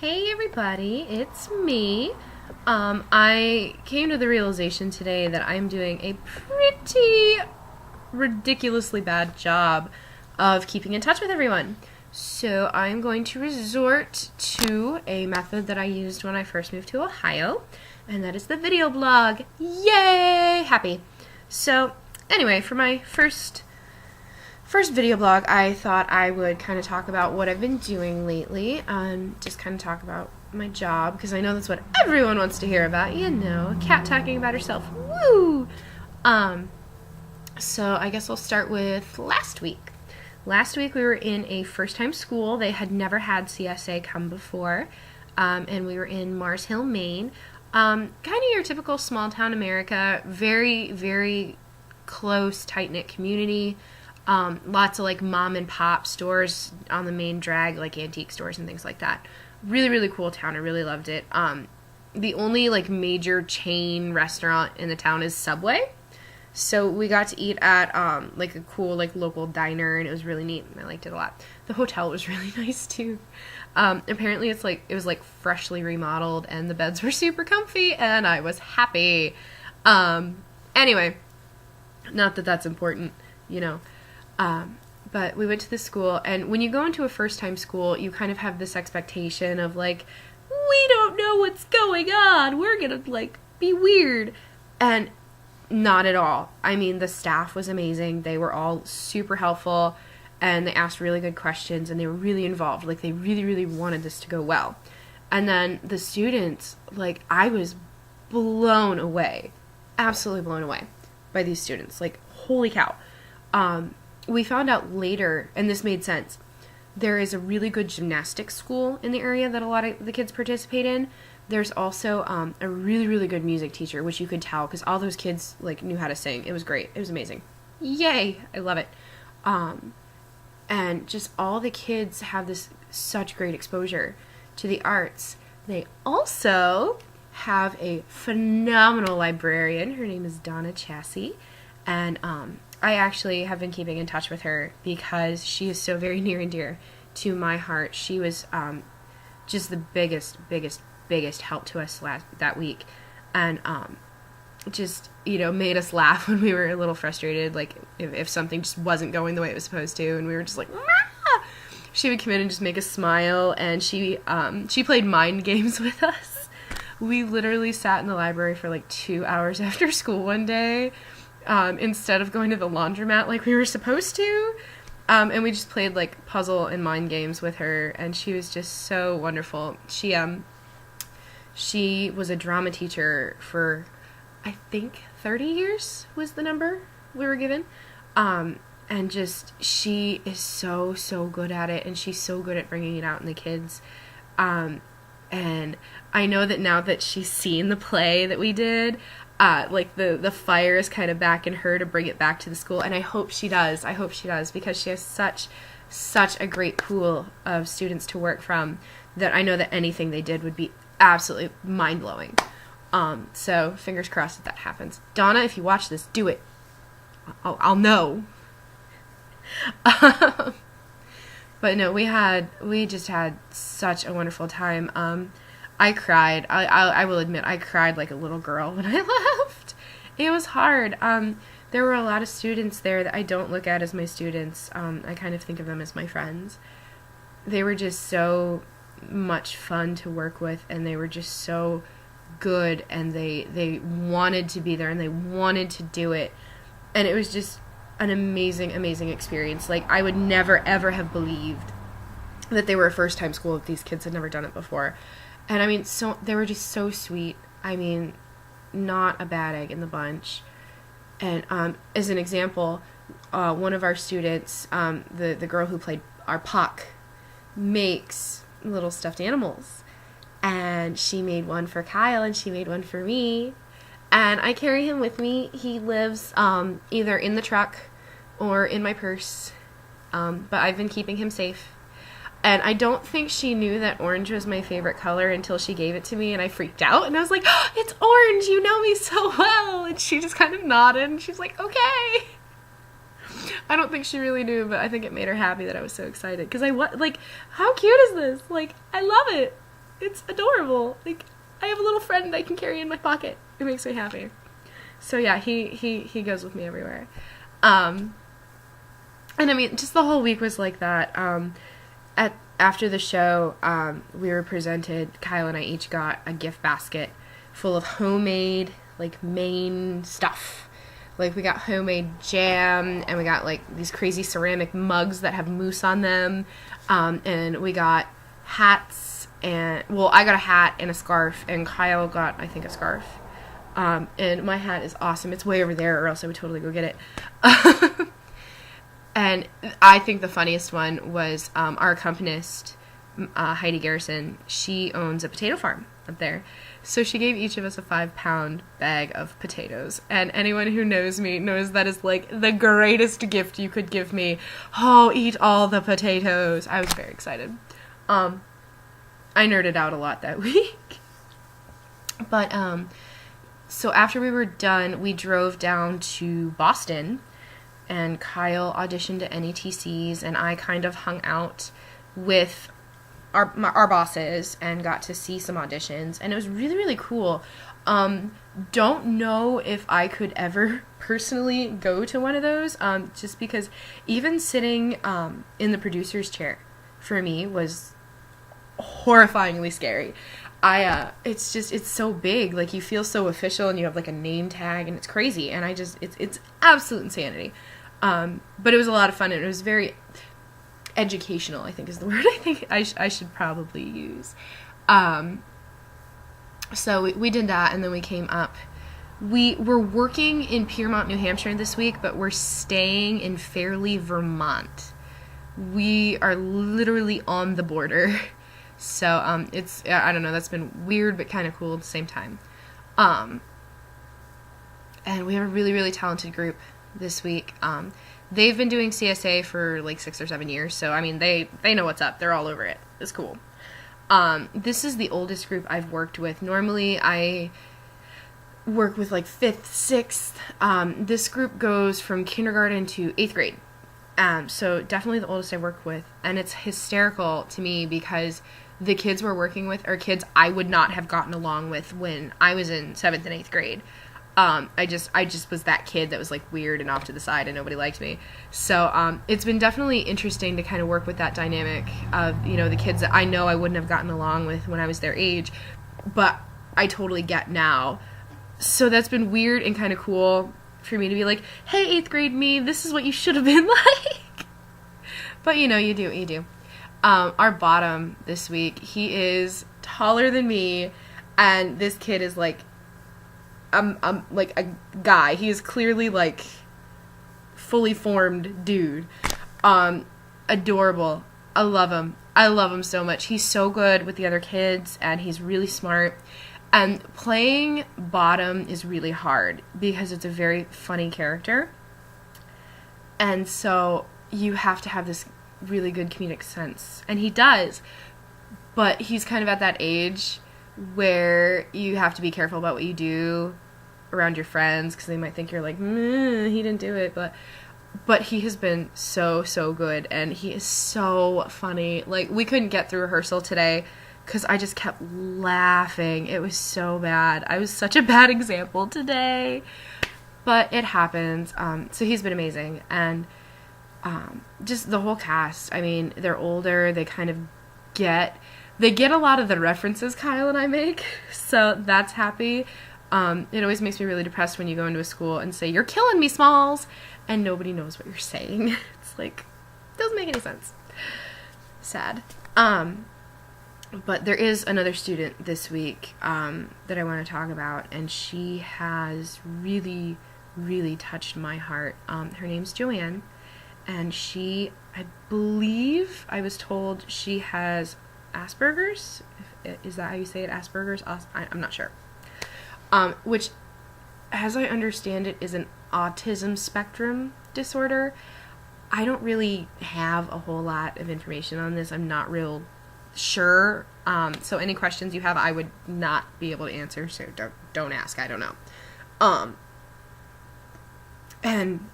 Hey everybody, it's me. I came to the realization today that I'm doing a pretty ridiculously bad job of keeping in touch with everyone. So I'm going to resort to a method that I used when I first moved to Ohio, and that is the video blog. Yay! Happy. So anyway, for my first video blog, I thought I would kind of talk about what I've been doing lately, just kind of talk about my job, because I know that's what everyone wants to hear about, a cat talking about herself. Woo! So I guess I'll start with last week. Last week we were in a first-time school. They had never had CSA come before, and we were in Mars Hill, Maine. Kind of your typical small-town America, very, very close, tight-knit community. Lots of like mom and pop stores on the main drag, like antique stores and things like that. Really, really cool town. I really loved it. The only like major chain restaurant in the town is Subway. So we got to eat at like a cool like local diner, and it was really neat. I liked it a lot. The hotel was really nice too. Apparently it was like freshly remodeled, and the beds were super comfy, and I was happy. Anyway, not that that's important, but we went to the school, and when you go into a first-time school, you kind of have this expectation of, like, we don't know what's going on, we're gonna, like, be weird, and not at all. I mean, the staff was amazing, they were all super helpful, and they asked really good questions, and they were really involved, like, they really, really wanted this to go well. And then the students, like, I was blown away, absolutely blown away by these students, like, holy cow. We found out later, and this made sense, there is a really good gymnastics school in the area that a lot of the kids participate in. There's also a really, really good music teacher, which you could tell, because all those kids like knew how to sing. It was great. It was amazing. Yay! I love it. And just all the kids have this such great exposure to the arts. They also have a phenomenal librarian. Her name is Donna Chassie, and I actually have been keeping in touch with her because she is so very near and dear to my heart. She was just the biggest help to us that week, and just made us laugh when we were a little frustrated, like if something just wasn't going the way it was supposed to, and we were just like, ah! She would come in and just make us smile, and she played mind games with us. We literally sat in the library for like 2 hours after school one day. Instead of going to the laundromat like we were supposed to. And we just played like puzzle and mind games with her, and she was just so wonderful. She was a drama teacher for, I think, 30 years was the number we were given. And just, she is so, so good at it, and she's so good at bringing it out in the kids. And I know that now that she's seen the play that we did, like the fire is kind of back in her to bring it back to the school, and I hope she does, because she has such a great pool of students to work from, that I know that anything they did would be absolutely mind-blowing. So fingers crossed that happens. Donna, if you watch this, do it. I'll know. But no, we just had such a wonderful time. I cried. I will admit, I cried like a little girl when I left. It was hard. There were a lot of students there that I don't look at as my students. I kind of think of them as my friends. They were just so much fun to work with, and they were just so good, and they wanted to be there, and they wanted to do it. And it was just an amazing, amazing experience. Like, I would never, ever have believed that they were a first-time school if these kids had never done it before. And I mean, so they were just so sweet. I mean, not a bad egg in the bunch. And as an example, one of our students, the girl who played our Puck, makes little stuffed animals. And she made one for Kyle, and she made one for me. And I carry him with me. He lives either in the truck or in my purse. But I've been keeping him safe. And I don't think she knew that orange was my favorite color until she gave it to me, and I freaked out, and I was like, oh, it's orange, you know me so well, and she just kind of nodded, and she's like, okay. I don't think she really knew, but I think it made her happy that I was so excited, because how cute is this? Like, I love it. It's adorable. Like, I have a little friend I can carry in my pocket. It makes me happy. So yeah, he goes with me everywhere. And I mean, just the whole week was like that. After the show, we were presented, Kyle and I each got a gift basket full of homemade, like, Maine stuff. Like, we got homemade jam, and we got, like, these crazy ceramic mugs that have moose on them. And we got hats, and, well, I got a hat and a scarf, and Kyle got, I think, a scarf. And my hat is awesome. It's way over there, or else I would totally go get it. And I think the funniest one was our accompanist, Heidi Garrison. She owns a potato farm up there. So she gave each of us a 5-pound bag of potatoes. And anyone who knows me knows that is like the greatest gift you could give me. Oh, eat all the potatoes. I was very excited. I nerded out a lot that week. But, so after we were done, we drove down to Boston, and Kyle auditioned at NETC's, and I kind of hung out with our bosses and got to see some auditions, and it was really, really cool. Don't know if I could ever personally go to one of those, just because even sitting in the producer's chair for me was horrifyingly scary. It's so big, like, you feel so official, and you have like a name tag, and it's crazy, and it's absolute insanity. But it was a lot of fun, and it was very educational, I think is the word I think I should probably use. So we did that, and then we came up. We were working in Piermont, New Hampshire this week, but we're staying in Fairleigh, Vermont. We are literally on the border. So, it's, I don't know, that's been weird, but kind of cool at the same time. And we have a really, really talented group this week. They've been doing CSA for like 6 or 7 years, so, I mean, they know what's up. They're all over it. It's cool. This is the oldest group I've worked with. Normally, I work with, like, 5th, 6th. This group goes from kindergarten to 8th grade. So definitely the oldest I work with, and it's hysterical to me because the kids we're working with are kids I would not have gotten along with when I was in 7th and 8th grade. I just was that kid that was like weird and off to the side and nobody liked me. So, it's been definitely interesting to kind of work with that dynamic of, you know, the kids that I know I wouldn't have gotten along with when I was their age, but I totally get now. So that's been weird and kind of cool for me to be like, hey, 8th grade me, this is what you should have been like. But, you know, you do what you do. Our bottom this week, he is taller than me, and this kid is like, like a guy. He is clearly like fully formed dude. Adorable. I love him. I love him so much. He's so good with the other kids, and he's really smart. And playing Bottom is really hard because it's a very funny character. And so you have to have this really good comedic sense. And he does. But he's kind of at that age where you have to be careful about what you do around your friends because they might think you're like, he didn't do it. But he has been so, so good. And he is so funny. Like, we couldn't get through rehearsal today because I just kept laughing. It was so bad. I was such a bad example today. But it happens. So he's been amazing. And just the whole cast. I mean, they're older. They kind of get a lot of the references Kyle and I make. So that's happy. It always makes me really depressed when you go into a school and say, "You're killing me, Smalls," and nobody knows what you're saying. It's like, doesn't make any sense. Sad. But there is another student this week that I want to talk about, and she has really, really touched my heart. Her name's Joanne, and she, I believe, I was told she has Asperger's. Is that how you say it? Asperger's? I'm not sure. Which, as I understand it, is an autism spectrum disorder. I don't really have a whole lot of information on this. I'm not real sure. So any questions you have, I would not be able to answer. So don't ask. I don't know. And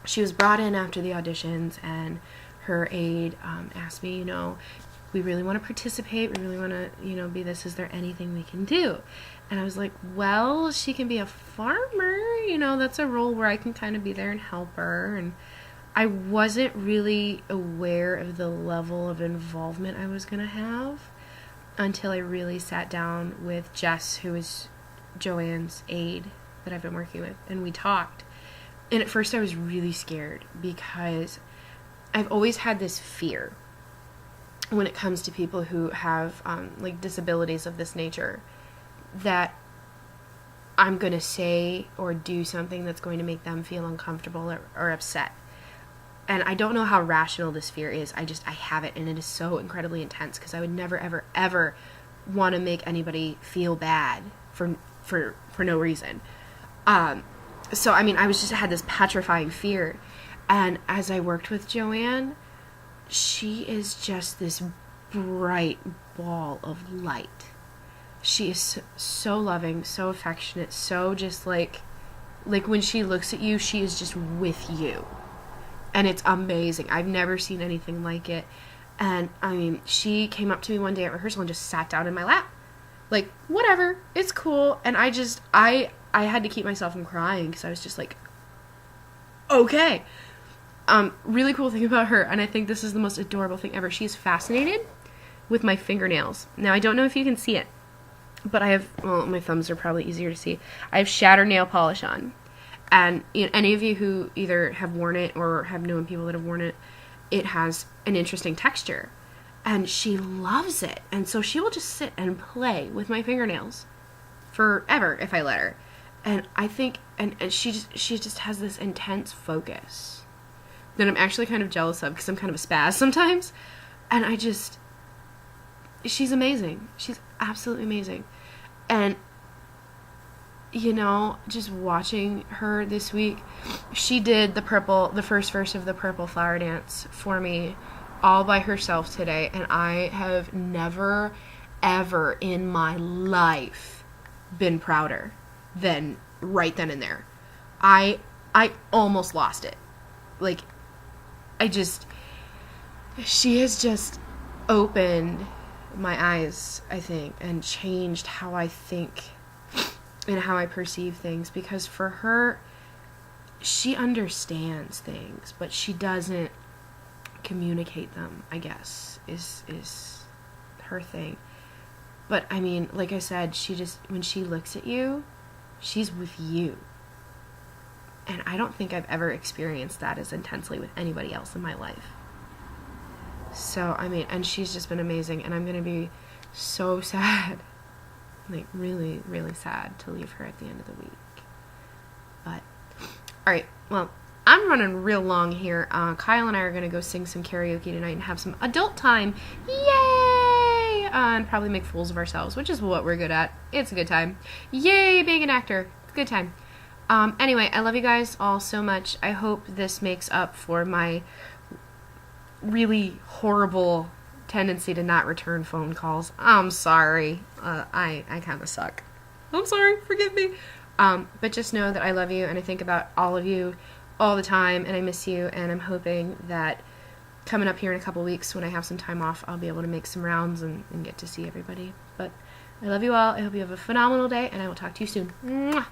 she was brought in after the auditions, and her aide asked me, we really want to participate. We really want to, be this. Is there anything we can do? And I was like, well, she can be a farmer. That's a role where I can kind of be there and help her. And I wasn't really aware of the level of involvement I was going to have until I really sat down with Jess, who is Joanne's aide that I've been working with, and we talked. And at first I was really scared because I've always had this fear when it comes to people who have like disabilities of this nature, that I'm going to say or do something that's going to make them feel uncomfortable or upset. And I don't know how rational this fear is. I have it, and it is so incredibly intense because I would never, ever, ever want to make anybody feel bad for no reason. So, I mean, I had this petrifying fear. And as I worked with Joanne, she is just this bright ball of light. She is so loving, so affectionate, so just like when she looks at you, she is just with you. And it's amazing. I've never seen anything like it. And, I mean, she came up to me one day at rehearsal and just sat down in my lap. Like, whatever, it's cool. And I had to keep myself from crying because I was just like, okay. Really cool thing about her, and I think this is the most adorable thing ever. She's fascinated with my fingernails. Now, I don't know if you can see it, but I have, well, my thumbs are probably easier to see. I have Shatter nail polish on. And any of you who either have worn it or have known people that have worn it, it has an interesting texture. And she loves it. And so she will just sit and play with my fingernails forever if I let her. And I think, and she just has this intense focus that I'm actually kind of jealous of because I'm kind of a spaz sometimes. And she's amazing. She's absolutely amazing. And, just watching her this week, she did the first verse of the Purple Flower Dance for me all by herself today. And I have never, ever in my life been prouder than right then and there. I almost lost it. Like, she has just opened my eyes, I think, and changed how I think and how I perceive things, because for her, she understands things, but she doesn't communicate them, I guess, is her thing. But, I mean, like I said, when she looks at you, she's with you. And I don't think I've ever experienced that as intensely with anybody else in my life. So, I mean, and she's just been amazing, and I'm going to be so sad, like really, really sad to leave her at the end of the week. But, alright, well, I'm running real long here. Kyle and I are going to go sing some karaoke tonight and have some adult time. Yay! And probably make fools of ourselves, which is what we're good at. It's a good time. Yay, being an actor. It's a good time. Anyway, I love you guys all so much. I hope this makes up for my really horrible tendency to not return phone calls. I'm sorry. I kind of suck. I'm sorry. Forgive me. But just know that I love you, and I think about all of you all the time, and I miss you, and I'm hoping that coming up here in a couple weeks when I have some time off, I'll be able to make some rounds and get to see everybody. But I love you all. I hope you have a phenomenal day, and I will talk to you soon. Mwah!